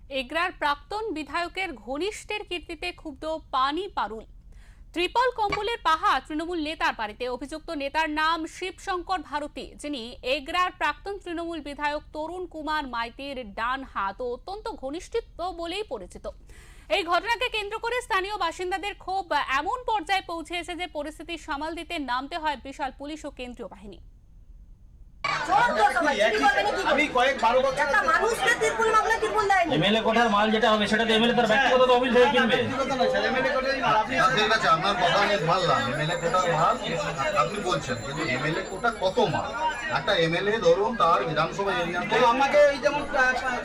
এগরার প্রাক্তন বিধায়কের ঘনিষ্ঠের কীর্তিতে ক্ষুব্ধ পানি পারুল। ত্রিপল কম্বলের পাহাড় তৃণমূল নেতার বাড়িতে। অভিযুক্ত নেতার নাম শিবশঙ্কর ভারতী, যিনি এগরার প্রাক্তন তৃণমূল বিধায়ক তরুণ কুমার মাইতির ডান হাত ও অত্যন্ত ঘনিষ্ঠ বলেই পরিচিত। এই ঘটনাকে কেন্দ্র করে স্থানীয় বাসিন্দাদের ক্ষোভ এমন পর্যায়ে পৌঁছেছে যে পরিস্থিতি সামাল দিতে নামতে হয় বিশাল পুলিশ ও কেন্দ্রীয় বাহিনী। এমএলএ কোঠার মাল যেটা হবে সেটা তো এমএলএ তার ব্যক্তিগত তহবিল থেকে কিনবে। ঠিক আছে, আপনার কথা আমি মানলাম, এমএলএ কোটার মাল আপনি বলছেন, কিন্তু এমএলএ কোটা কত মাল? একটা এমএলএ ধরুন তার বিধানসভা এরিয়াতে আমাকে ওই যেমন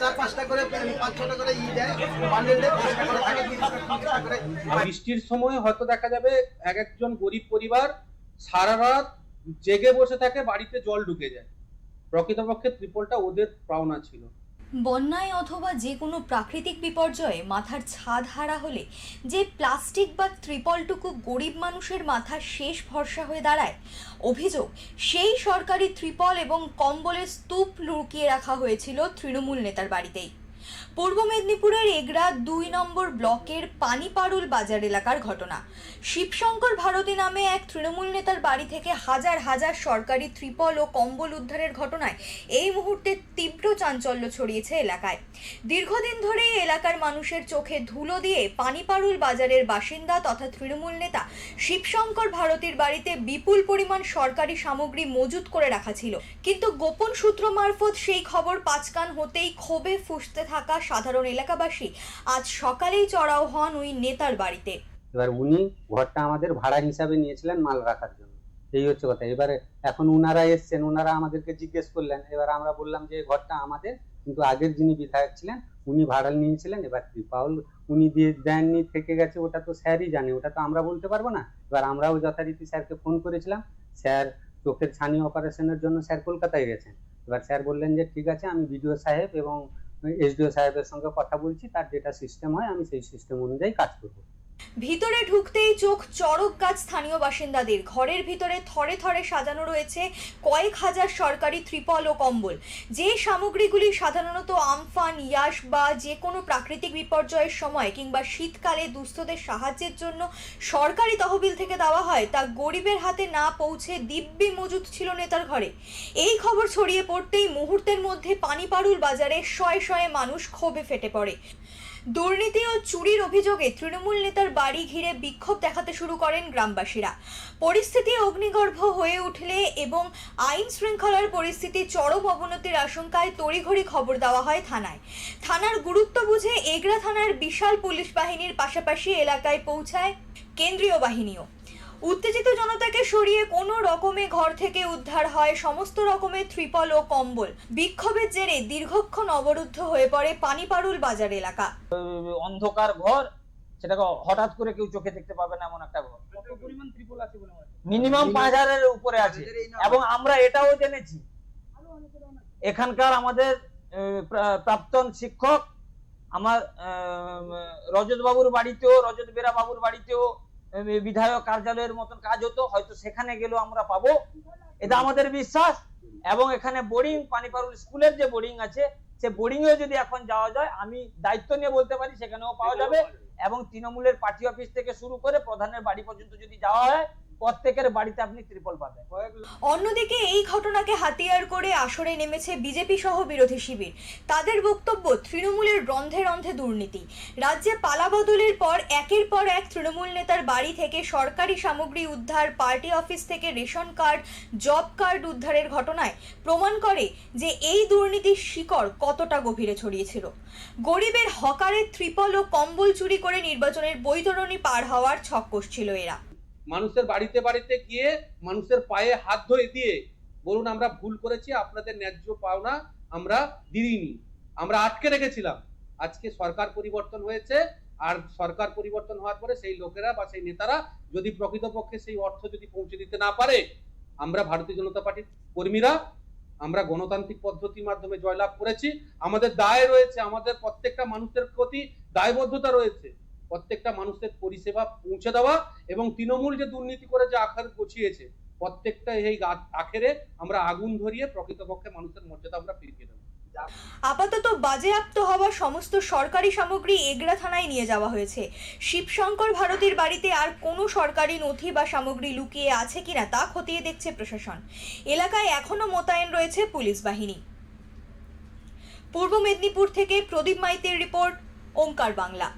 4-5টা করে 5-6টা করে দেয়, বান্ডেল দেয়, 5টা করে থাকে, 30টা করে। বৃষ্টির সময় হয়তো দেখা যাবে এক একজন গরিব পরিবার সারা রাত জেগে বসে থাকে, বাড়িতে জল ঢুকে যায়। প্রকৃতপক্ষে ত্রিপলটা ওদের পাওনা ছিল। বন্যায় অথবা যে কোনো প্রাকৃতিক বিপর্যয়ে মাথার ছাদ হারা হলে যে প্লাস্টিক বা ত্রিপলটুকু গরিব মানুষের মাথার শেষ ভরসা হয়ে দাঁড়ায়, অভিযোগ সেই সরকারি ত্রিপল এবং কম্বলের স্তূপ লুকিয়ে রাখা হয়েছিল তৃণমূল নেতার বাড়িতেই। পূর্ব মেদিনীপুরের এগরা 2 নম্বর ব্লকের পানিপারুল বাজার এলাকার ঘটনা। শিবশঙ্কর ভারতী নামে এক তৃণমূল নেতার বাড়ি থেকে হাজার হাজার সরকারি ত্রিপল ও কম্বল উদ্ধারের ঘটনায় এই মুহূর্তে তীব্র চাঞ্চল্য ছড়িয়েছে এলাকায়। দীর্ঘদিন ধরেই এলাকার মানুষের চোখে ধুলো দিয়ে পানিপারুল বাজারের বাসিন্দা তথা তৃণমূল নেতা শিবশঙ্কর ভারতীর বাড়িতে বিপুল পরিমাণ সরকারি সামগ্রী মজুত করে রাখা ছিল, কিন্তু গোপন সূত্র মারফত সেই খবর পাঁচকান হতেই ক্ষোভে ফুঁসতে থাকা সাধারণ এলাকাবাসী আজ সকালেই চড়াও হন ওই নেতার বাড়িতে। এবার উনি ঘরটা আমাদের ভাড়া হিসাবে নিয়েছিলেন মাল রাখার জন্য, এই হচ্ছে কথা। এবারে এখন উনারা এসছেন, উনারা আমাদেরকে জিজ্ঞেস করলেন, এবার আমরা বললাম যে ঘরটা আমাদের, কিন্তু আগের যিনি বিধায়ক ছিলেন উনি ভাড়া নিয়েছিলেন। এবার ত্রিপাল উনি দিয়ে দেননি, থেকে গেছে, ওটা তো স্যারই জানে, ওটা তো আমরা বলতে পারবো না। এবার আমরাও যথারীতি স্যারকে ফোন করেছিলাম। স্যার চোখের ছানি অপারেশনের জন্য স্যার কলকাতায় গেছেন। এবার স্যার বললেন যে ঠিক আছে, আমি বিডিও সাহেব এবং এসডিও সাহেবের সঙ্গে কথা বলছি, তার যেটা সিস্টেম হয় আমি সেই সিস্টেম অনুযায়ী কাজ করবো। ভিতরে ঢুকতেই চোখ চড়ক গাছ স্থানীয় বাসিন্দাদের। ঘরের ভিতরে থরে থরে সাজানো রয়েছে কয়েক হাজার সরকারি ত্রিপল ও কম্বল, যে সামগ্রীগুলি সাধারণত আমফান, ইয়াস বা যে কোনো প্রাকৃতিক বিপর্যয়ের সময় কিংবা শীতকালে দুস্থদের সাহায্যের জন্য সরকারি তহবিল থেকে দেওয়া হয়, তা গরিবের হাতে না পৌঁছে দিব্যি মজুত ছিল নেতার ঘরে। এই খবর ছড়িয়ে পড়তেই মুহূর্তের মধ্যে পানিপারুল বাজারে শয়ে শয়ে মানুষ ক্ষোভে ফেটে পড়ে। দুর্নীতি ও চুরির অভিযোগে তৃণমূল নেতার বাড়ি ঘিরে বিক্ষোভ দেখাতে শুরু করেন গ্রামবাসীরা। পরিস্থিতি অগ্নিগর্ভ হয়ে উঠলে এবং আইন শৃঙ্খলার পরিস্থিতি চরম অবনতির আশঙ্কায় তড়িঘড়ি খবর দেওয়া হয় থানায়। থানার গুরুত্ব বুঝে এগরা থানার বিশাল পুলিশ বাহিনীর পাশাপাশি এলাকায় পৌঁছায় কেন্দ্রীয় বাহিনীও। উত্তেজিত জনতাকে সরিয়ে কোনো রকমে ঘর থেকে উদ্ধার হয় সমস্ত রকমের ত্রিপল ও কম্বল। বিক্ষোভের জেরে দীর্ঘক্ষণ অবরুদ্ধ হয়ে পড়ে পানিপারুল বাজার এলাকা। অন্ধকার ঘর, সেটাকে হঠাৎ করে কেউ চোখে দেখতে পাবে না এমন একটা ঘর। কত পরিমাণ ত্রিপল আছে বলে মনে হয়? মিনিমাম 5000-এর উপরে আছে। এবং আমরা এটাও জেনেছি এখানকার আমাদের প্রাক্তন শিক্ষক আমার রজত বাবুর বাড়িতেও, রজত বেরা বাবুর বাড়িতেও বিধায়ক কার্যালয়ের মতন কাজ হতো, হয়তো সেখানে গেলেও আমরা পাবো, এটা আমাদের বিশ্বাস। এবং এখানে বোর্ডিং, পানিপারুল স্কুলের যে বোর্ডিং আছে, সে বোর্ডিং এও যদি এখন যাওয়া যায়, আমি দায়িত্ব নিয়ে বলতে পারি সেখানেও পাওয়া যাবে। এবং তৃণমূলের পার্টি অফিস থেকে শুরু করে প্রধানের বাড়ি পর্যন্ত যদি যাওয়া হয়, প্রত্যেকের বাড়িতে আপনি ত্রিপল পাবেন। অন্যদিকে এই ঘটনাকে হাতিয়ার করে আসরে নেমেছে বিজেপি সহ বিরোধী শিবির। তাদের বক্তব্য, তৃণমূলের রন্ধে রন্ধে দুর্নীতি। রাজ্যে পালাবদলের পর একের পর এক তৃণমূল নেতার বাড়ি থেকে সরকারি সামগ্রী উদ্ধার, পার্টি অফিস থেকে রেশন কার্ড, জব কার্ড উদ্ধারের ঘটনায় প্রমাণ করে যে এই দুর্নীতির শিকড় কতটা গভীরে ছড়িয়েছিল। গরিবের হকারের ত্রিপল ও কম্বল চুরি করে নির্বাচনের বৈতরণী পার হওয়ার ছক কষছিল এরা। মানুষের বাড়িতে বাড়িতে গিয়ে মানুষের পায়ে হাত ধরে দিয়ে বলুন আমরা ভুল করেছি, আপনাদের ন্যায্য পাওনা আমরা দিইনি, আমরা আটকে রেখেছিলাম। আজকে সরকার পরিবর্তন হয়েছে, আর সরকার পরিবর্তন হওয়ার পরে সেই লোকেরা বা সেই নেতারা যদি প্রকৃতপক্ষে সেই অর্থ যদি পৌঁছে দিতে না পারে, আমরা ভারতীয় জনতা পার্টির কর্মীরা আমরা গণতান্ত্রিক পদ্ধতির মাধ্যমে জয়লাভ করেছি। আমাদের দায় রয়েছে, আমাদের প্রত্যেকটা মানুষের প্রতি দায়বদ্ধতা রয়েছে প্রত্যেকটা মানুষের পরিষেবা পৌঁছে দেওয়া। এবং তৃণমূল যে দুর্নীতি করে যে আখের গছিয়েছে, প্রত্যেকটা এই আখেরে আমরা আগুন ধরিয়ে প্রকৃতপক্ষে মানুষের মর্যাদা আমরা ফিরিয়ে দেবো। আপাতত বাজেয়াপ্ত হওয়া সমস্ত সরকারি সামগ্রী এগরা থানায় নিয়ে যাওয়া হয়েছে। শিবশঙ্কর ভারতীর বাড়িতে আর কোনো সরকারি নথি বা সামগ্রী লুকিয়ে আছে কিনা তা খতিয়ে দেখছে প্রশাসন। এলাকায় এখনো মোতায়েন রয়েছে পুলিশ বাহিনী। পূর্ব মেদিনীপুর থেকে প্রদীপ মাইতির রিপোর্ট, ওঙ্কার বাংলা।